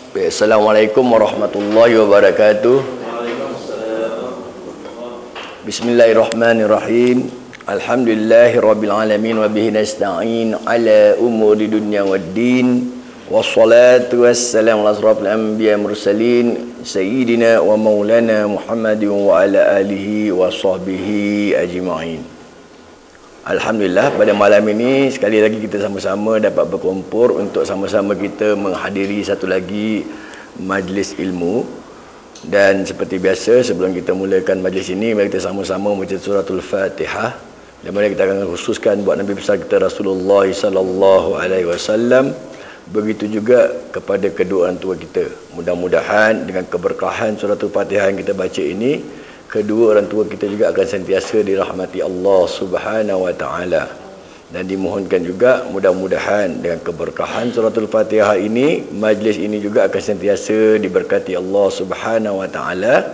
Assalamualaikum warahmatullahi wabarakatuh. Bismillahirrahmanirrahim. Alhamdulillahirabbil alamin wa bihi nasta'in ala umuri dunya waddin. Wassalatu wassalamu ala asrofil anbiya mursalin sayyidina wa maulana Muhammadin wa ala alihi wa sahbihi ajma'in. Alhamdulillah, pada malam ini sekali lagi kita sama-sama dapat berkumpul untuk sama-sama kita menghadiri satu lagi majlis ilmu. Dan seperti biasa, sebelum kita mulakan majlis ini, mari kita sama-sama membaca suratul Fatihah. Dan mari kita akan khususkan buat Nabi besar kita Rasulullah sallallahu alaihi wasallam. Begitu juga kepada kedua orang tua kita. Mudah-mudahan dengan keberkahan suratul Fatihah yang kita baca ini, kedua orang tua kita juga akan sentiasa dirahmati Allah Subhanahu wa taala. Dan dimohonkan juga mudah-mudahan dengan keberkahan suratul Fatihah ini, majlis ini juga akan sentiasa diberkati Allah Subhanahu wa taala,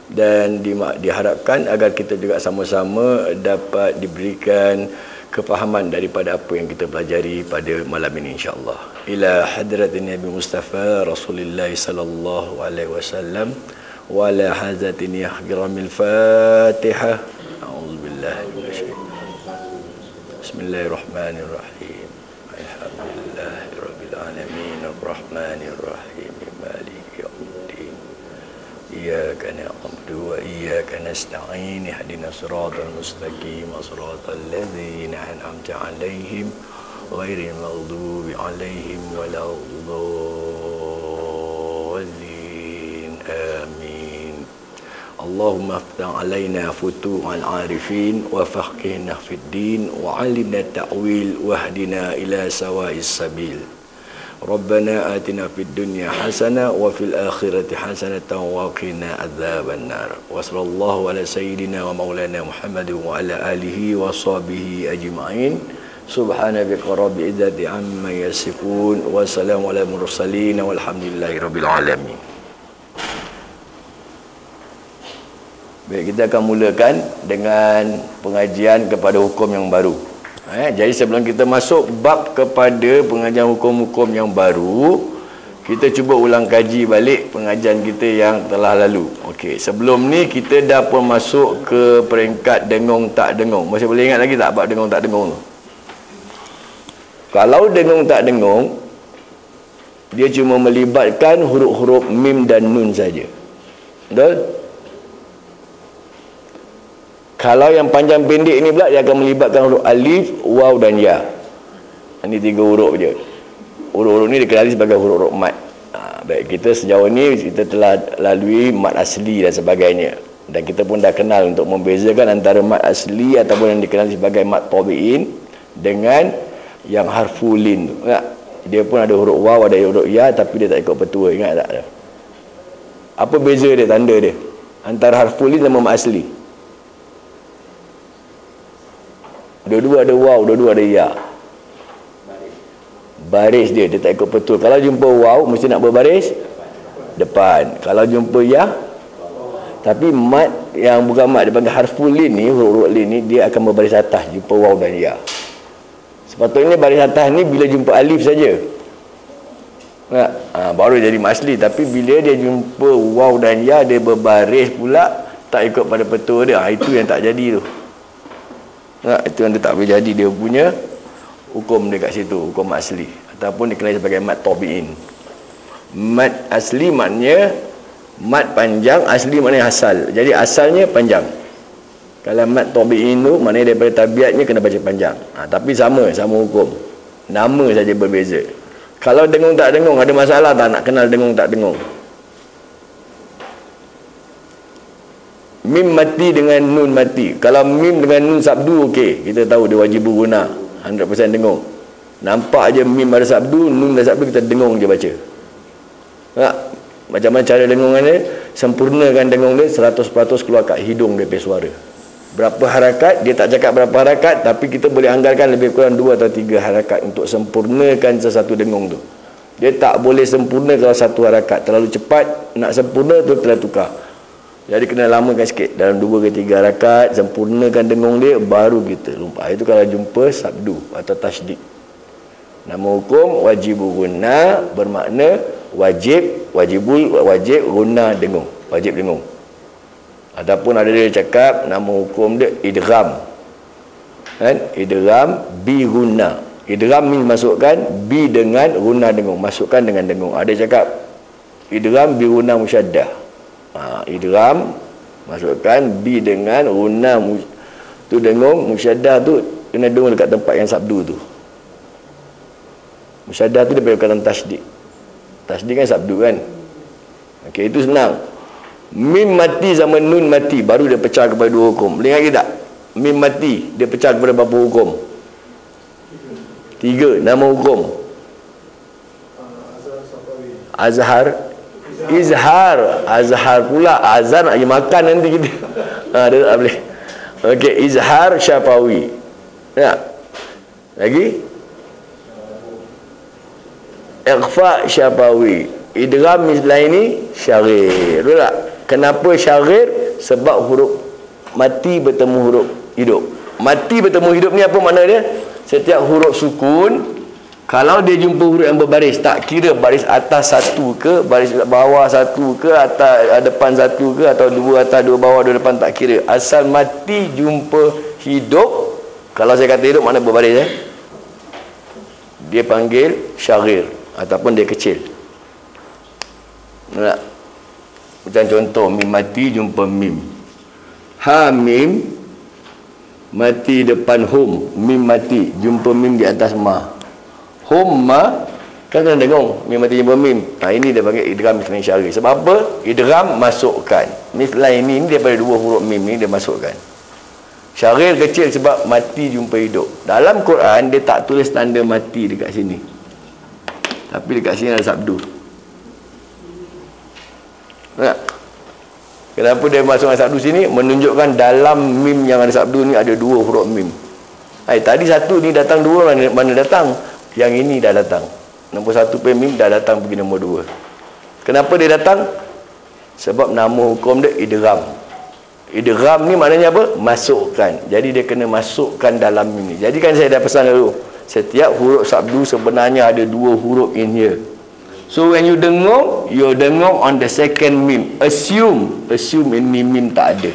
dan diharapkan agar kita juga sama-sama dapat diberikan kefahaman daripada apa yang kita pelajari pada malam ini insya-Allah. Ila hadratin Nabi Mustafa Rasulullah sallallahu alaihi wasallam. ولا حاجة يحجرم الفاتحة أعوذ بالله من الشيطان. بسم الله الرحمن الرحيم. الحمد لله رب العالمين الرحمن الرحيم مالك يوم الدين إياك نعبد وإياك نستعين اهدنا الصراط المستقيم صراط الذين أنعمت عليهم غير المغضوب عليهم ولا الضالين آمين. اللهم افتح علينا فتوح العارفين وفقهنا في الدين وعلمنا التأويل واهدنا إلى سواء السبيل. ربنا آتنا في الدنيا حسنة وفي الآخرة حسنة وقنا عذاب النار. وصلى الله على سيدنا ومولانا محمد وعلى آله وصحبه أجمعين. سبحان ربك رب العزة عما يصفون وسلام على المرسلين والحمد لله رب العالمين. Baik, kita akan mulakan dengan pengajian kepada hukum yang baru. Jadi sebelum kita masuk bab kepada pengajian hukum-hukum yang baru, kita cuba ulang kaji balik pengajian kita yang telah lalu. Okey, sebelum ni kita dah pun masuk ke peringkat dengung tak dengung. Masih boleh ingat lagi tak bab dengung tak dengung tu? Kalau dengung tak dengung, dia cuma melibatkan huruf-huruf mim dan nun saja. Betul? Kalau yang panjang pendek ini pula, dia akan melibatkan huruf alif, waw dan ya. Ini 3 huruf je. Huruf-huruf ni dikenali sebagai huruf-huruf mat. Baik, kita sejauh ni kita telah lalui mat asli dan sebagainya. Dan kita pun dah kenal untuk membezakan antara mat asli ataupun yang dikenali sebagai mat tabi'in dengan yang harfulin tu. Dia pun ada huruf waw, ada huruf ya, tapi dia tak ikut petua. Ingat tak? Apa beza dia, tanda dia antara harfulin dan mat asli? Dua-dua ada waw, dua-dua ada ya. Baris dia tak ikut betul. Kalau jumpa waw, mesti nak berbaris depan. Kalau jumpa ya, tapi mat yang bukan mat, dia panggil harful lin ni, huruf lin ni, dia akan berbaris atas jumpa waw dan ya. Sepatutnya baris atas ni bila jumpa alif saja. Baru jadi mat asli. Tapi bila dia jumpa waw dan ya, dia berbaris pula tak ikut pada betul dia. Itu yang tak jadi tu. Itu yang dia tak boleh jadi, dia punya hukum dia kat situ, hukum mat asli ataupun dikenali sebagai mat tabi'in. Mat asli maknanya mat panjang, asli maknanya asal. Jadi asalnya panjang. Kalau mat tabi'in tu maknanya daripada tabiatnya kena baca panjang. Tapi sama hukum, nama saja berbeza. Kalau dengung tak dengung, ada masalah tak nak kenal dengung tak dengung? Mim mati dengan nun mati. Kalau mim dengan nun sabdu, okey, kita tahu dia wajib guna 100% dengung. Nampak je mim ada sabdu, nun ada sabdu, kita dengung je baca. Macam mana cara dengungan dia? Sempurnakan dengung dia 100% keluar kat hidung dia punya suara. Berapa harakat, dia tak cakap berapa harakat, tapi kita boleh anggarkan lebih kurang 2 atau 3 harakat untuk sempurnakan sesuatu dengung tu. Dia tak boleh sempurna kalau satu harakat. Terlalu cepat, nak sempurna tu telah tukar. Jadi kena lamakan sikit, dalam 2 ke 3 rakaat sempurnakan dengung dia, baru kita lupa. Itu kalau jumpa sabdu atau tasydid. Nama hukum wajib guna bermakna wajibul, wajib, guna, dengung. Wajib dengung. Ataupun ada dia cakap nama hukum dia idgham. Kan? Idgham bi guna. Idgham ni masukkan bi dengan guna dengung. Masukkan dengan dengung. Ada cakap idgham bi guna musyaddah. Idgham masukkan bi dengan guna tu dengung. Musyaddah tu kena dengung dekat tempat yang sabdu tu. Musyaddah tu dia berkaitan tasydid. Tasydid kan sabdu kan. Okey, itu senang. Mim mati sama nun mati baru dia pecah kepada dua hukum. Boleh ingat tak? Mim mati dia pecah kepada berapa hukum? 3. Nama hukum azhar, izhar. Azhar pula azan nak makan nanti kita. Dia tak boleh. Okey, izhar syafawi. Ya. Lagi ikhfa syafawi. Idgham mislaini syarir. Betul tak? Kenapa syarir? Sebab huruf mati bertemu huruf hidup. Mati bertemu hidup ni apa makna dia? Setiap huruf sukun, kalau dia jumpa huruf yang berbaris, tak kira baris atas satu ke, baris bawah satu ke, atas depan satu ke, atau dua atas, dua bawah, dua depan, tak kira. Asal mati jumpa hidup, kalau saya kata hidup makna berbaris, dia panggil syarir ataupun dia kecil. Tak? Macam contoh, mim mati jumpa mim. Ha mim mati depan hum. Mim mati jumpa mim di atas ma. Hum ma kan kena dengung. Mim mati jumpa mim. Ini dia panggil idgham mislain syari. Sebab apa? Idgham masukkan. Mislain ini daripada dua huruf mim ni dia masukkan. Syarir kecil sebab mati jumpa hidup. Dalam Quran dia tak tulis tanda mati dekat sini. Tapi dekat sini ada sabdu. Tak? Kenapa dia masukkan sabdu sini? Menunjukkan dalam mim yang ada sabdu ni ada dua huruf mim. Tadi satu ni datang dua, mana datang? Yang ini dah datang. Nombor satu mim dah datang pergi nombor dua. Kenapa dia datang? Sebab nama hukum dia idgham. Idgham ni maknanya apa? Masukkan. Jadi dia kena masukkan dalam mim ni. Jadi kan saya dah pesan dulu, setiap huruf sabdu sebenarnya ada dua huruf in here. So when you dengung on the second mim. Assume ini mim tak ada.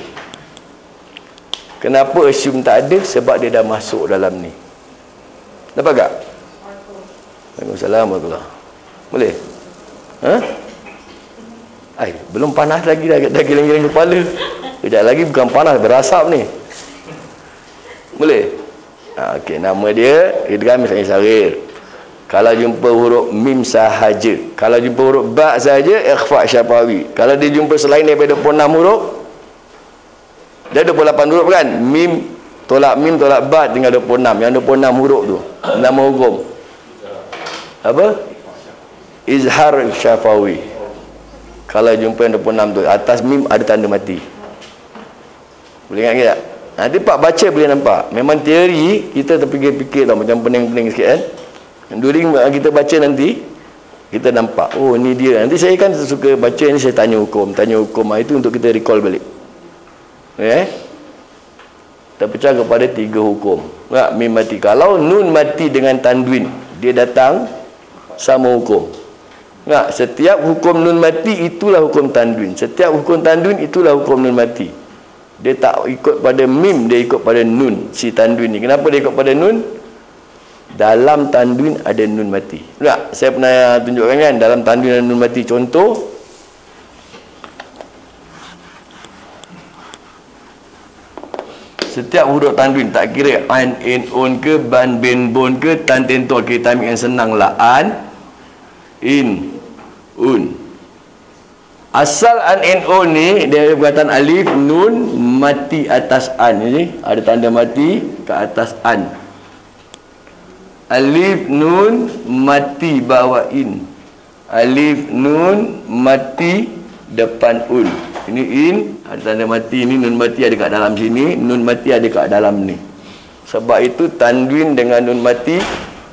Kenapa assume tak ada? Sebab dia dah masuk dalam ni. Dapat tak? Waalaikumsalam warahmatullahi. Boleh? Belum panas lagi dah giling-giling kepala. Kejap lagi bukan panas, berasap ni. Boleh? Okey, nama dia idgham mislain syarir. Kalau jumpa huruf mim sahaja. Kalau jumpa huruf ba sahaja, ikhfa syafawi. Kalau dia jumpa selain daripada 26 huruf, dia 28 huruf kan? Mim tolak ba tinggal 26. Yang 26 huruf tu nama hukum apa? Izhar syafawi. Kalau jumpa yang 26 tu, atas mim ada tanda mati. Boleh ingat ke tak? Nanti pak baca boleh nampak. Memang teori kita terfikir-fikir tau, macam pening-pening sikit kan. During kita baca nanti kita nampak, oh ni dia. Nanti saya kan suka baca ni, saya tanya hukum itu untuk kita recall balik. Terpecah kepada 3 hukum. Mim mati. Kalau nun mati dengan tanwin, dia datang sama hukum. Setiap hukum nun mati itulah hukum tanwin. Setiap hukum tanwin itulah hukum nun mati. Dia tak ikut pada mim, dia ikut pada nun. Si tanwin ni, kenapa dia ikut pada nun? Dalam tanwin ada nun mati. Tak? Saya pernah tunjukkan kan, dalam tanwin ada nun mati. Contoh, setiap huruf tanwin, tak kira an, in, on ke, ban, bin, bon ke, tan, ten, tol. Kita ambil yang senang lah. An, in, un. Asal an, in, on ni dia perkataan alif, nun, mati atas an. Ini ada tanda mati ke atas an. Alif, nun, mati bawah in. Alif, nun, mati depan un. Ini in, ada tanda mati. Ini nun mati ada kat dalam sini, nun mati ada kat dalam ni. Sebab itu tanwin dengan nun mati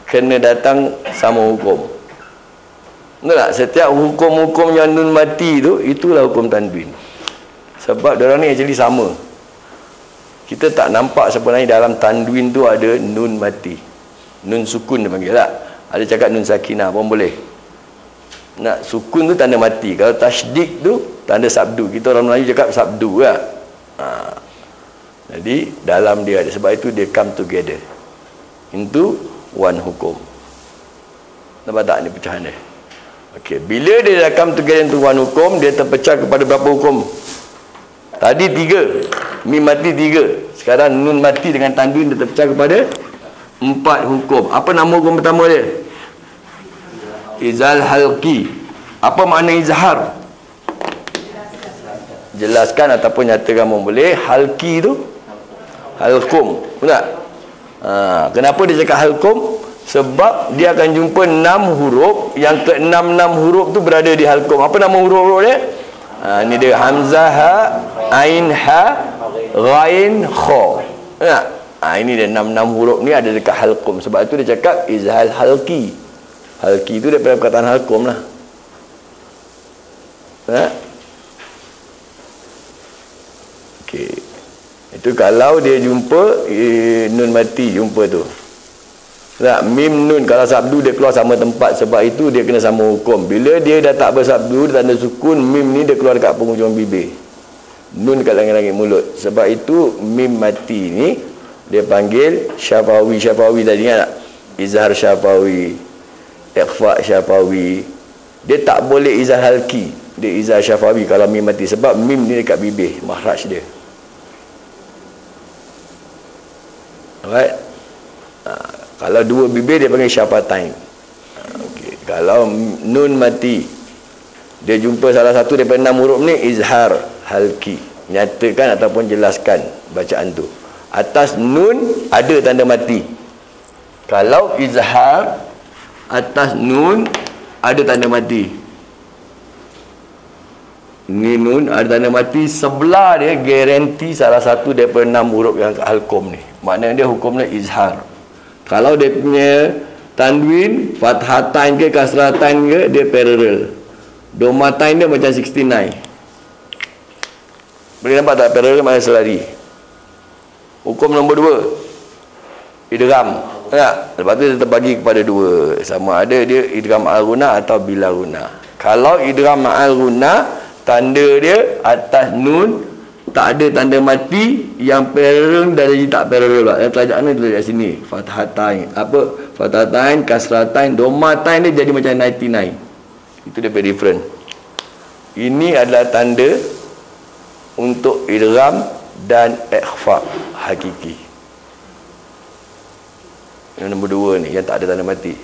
kena datang sama hukum. Betul tak? Setiap hukum-hukum yang nun mati tu, itulah hukum tanwin. Sebab diorang ni actually sama. Kita tak nampak sebenarnya dalam tanwin tu ada nun mati. Nun sukun dia panggil tak? Ada cakap nun sakinah pun boleh. Nak sukun tu tanda mati. Kalau tasydid tu tanda sabdu. Kita orang Melayu cakap sabdu lah. Jadi dalam dia ada. Sebab itu dia come together into one hukum. Nampak tak ni pecahan dia? Okey, bila dia dah come together into one hukum, dia terpecah kepada berapa hukum? Tadi 3, mim mati 3. Sekarang nun mati dengan tanwin dia terpecah kepada 4 hukum. Apa nama hukum pertama dia? Izal halqi. Apa makna izhar? Jelaskan ataupun nyatakan pun boleh. Halqi tu halqum. Betul? Kenapa dia cakap halqum? Sebab dia akan jumpa 6 huruf. Yang ke-6 huruf tu berada di halqum. Apa nama huruf-huruf dia? Ni dia hamzah, ha, ain, ha, ghain, kha. Betul? Ini dia 6 huruf ni ada dekat halqum. Sebab tu dia cakap izhal halqi. Halqi tu daripada perkataan halqum lah. Okey. Itu kalau dia jumpa nun mati jumpa tu. Tak, mim nun kalau sabdu dia keluar sama tempat, sebab itu dia kena sama hukum. Bila dia dah tak bersabdu, dia tanda sukun, mim ni dia keluar dekat penghujung bibir. Nun dekat langit-langit mulut. Sebab itu mim mati ni dia panggil syafawi. Syafawi tadi ingat tak? Izhar syafawi, ikhfa syafawi. Dia tak boleh izhar halqi, dia izhar syafawi kalau mim mati. Sebab mim ni dekat bibir, makhraj dia. Alright. Kalau dua bibir dia panggil syafatain. Okay. Kalau nun mati dia jumpa salah satu daripada 6 huruf ni, izhar halqi, nyatakan ataupun jelaskan bacaan tu. Atas nun ada tanda mati. Kalau izhar atas nun ada tanda mati. Ni nun ada tanda mati, sebelah dia garanti salah satu daripada 6 huruf yang halqum ni. Maknanya dia hukumnya izhar. Kalau dia punya tanwin fathatain ke kasratain ke, dia parallel. Domatain dia macam 69. Boleh nampak tak parallel mana selari? Hukum nombor 2 idgham. Tak? Lepas tu dia terbagi kepada 2. Sama ada dia idgham al-ghunah atau bila ghunah. Kalau idgham al-ghunah, tanda dia atas nun tak ada tanda mati, yang parallel dah jadi tak parallel. Yang telajak ni telajak sini. Fathatain. Apa? Fathatain, kasratain, domatain dia jadi macam 99. Itu dia very different. Ini adalah tanda untuk idgham dan ikhfa hakiki. Yang nombor 2 ni, yang tak ada tanda mati.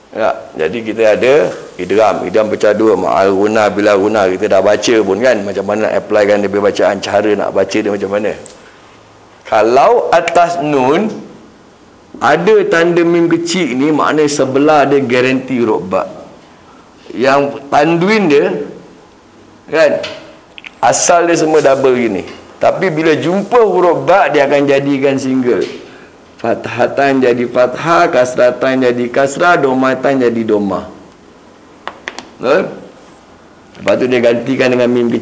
Ya, jadi kita ada idgham pecah 2, ma'al ghunah bila ghunah. Kita dah baca pun kan, macam mana nak apply kan dia bacaan, cara nak baca dia macam mana. Kalau atas nun ada tanda mim kecil ni, maknanya sebelah dia garanti huruf ba. Yang tanwin dia kan, asal dia semua double gini, tapi bila jumpa huruf ba dia akan jadikan single. Fathatan jadi fathah, kasratan jadi kasrah, domatan jadi domah. Lepas tu dia gantikan dengan mim kecil.